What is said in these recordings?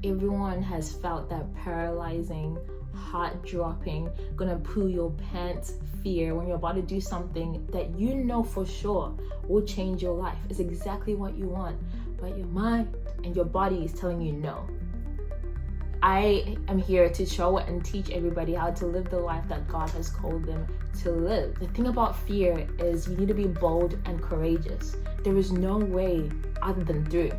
everyone has felt that paralyzing, heart-dropping, gonna pull your pants fear when you're about to do something that you know for sure will change your life. It's exactly what you want, but your mind and your body is telling you no. I am here to show and teach everybody how to live the life that God has called them to live. The thing about fear is you need to be bold and courageous. There is no way other than through.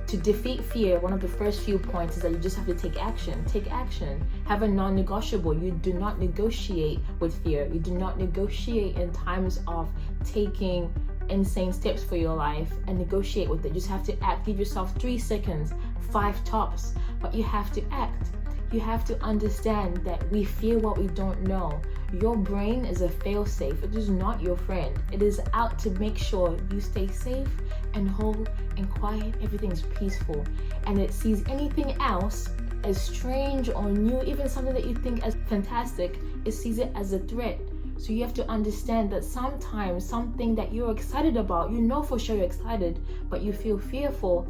To defeat fear, one of the first few points is that you just have to take action. Take action. Have a non-negotiable. You do not negotiate with fear. You do not negotiate in times of taking insane steps for your life and negotiate with it. You just have to act. Give yourself 3 seconds, 5 tops, but you have to act. You have to understand that we fear what we don't know. Your brain is a failsafe. It is not your friend. It is out to make sure you stay safe and whole and quiet. Everything's peaceful, and it sees anything else as strange or new, even something that you think as fantastic, it sees it as a threat. So you have to understand that sometimes something that you're excited about, you know for sure you're excited, but you feel fearful.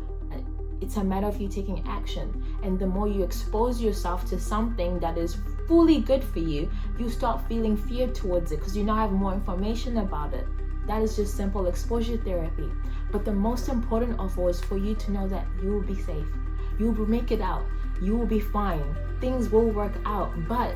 It's a matter of you taking action. And the more you expose yourself to something that is fully good for you, you start feeling fear towards it because you now have more information about it. That is just simple exposure therapy. But the most important of all is for you to know that you will be safe. You will make it out. You will be fine. Things will work out, but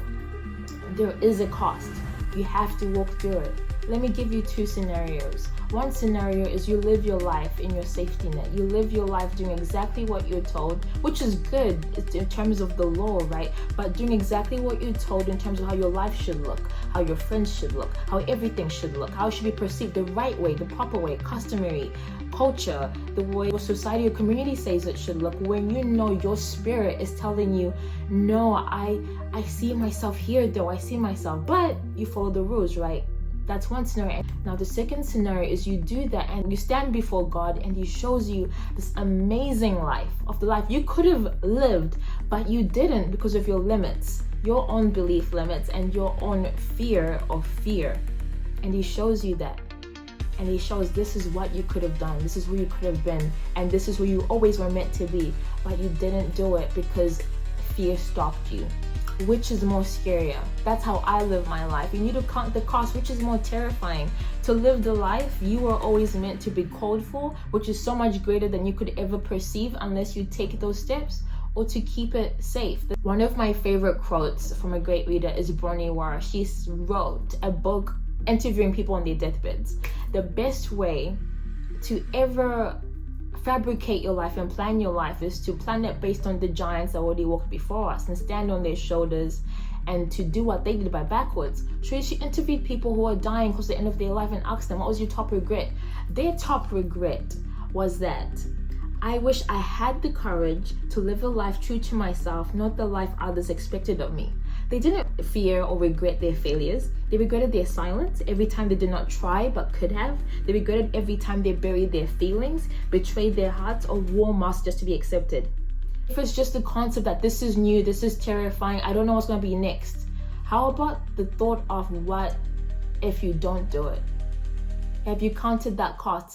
there is a cost. You have to walk through it. Let me give you 2 scenarios. One scenario is you live your life in your safety net. You live your life doing exactly what you're told, which is good in terms of the law, right? But doing exactly what you're told in terms of how your life should look, how your friends should look, how everything should look, how it should be perceived the right way, the proper way, customary, culture, the way society or community says it should look, when you know your spirit is telling you, no, I see myself here though, I see myself, but you follow the rules, right? That's one scenario. Now the second scenario is you do that and you stand before God and He shows you this amazing life of the life you could have lived, but you didn't because of your limits, your own belief limits and your own fear of fear. And He shows you that. And He shows this is what you could have done, this is where you could have been, and this is where you always were meant to be, but you didn't do it because fear stopped you. Which is more scarier? That's how I live my life. You need to count the cost. Which is more terrifying? To live the life you were always meant to be called for, which is so much greater than you could ever perceive unless you take those steps, or to keep it safe. One of my favorite quotes from a great reader is Bronnie Ware. She wrote a book interviewing people on their deathbeds. The best way to ever fabricate your life and plan your life is to plan it based on the giants that already walked before us and stand on their shoulders and to do what they did by backwards. So she interviewed people who are dying because the end of their life and asked them, what was your top regret? Their top regret was that I wish I had the courage to live a life true to myself, not the life others expected of me. They didn't fear or regret their failures. They regretted their silence every time they did not try but could have. They regretted every time they buried their feelings, betrayed their hearts, or wore masks just to be accepted. If it's just the concept that this is new, this is terrifying, I don't know what's going to be next. How about the thought of what if you don't do it? Have you counted that cost?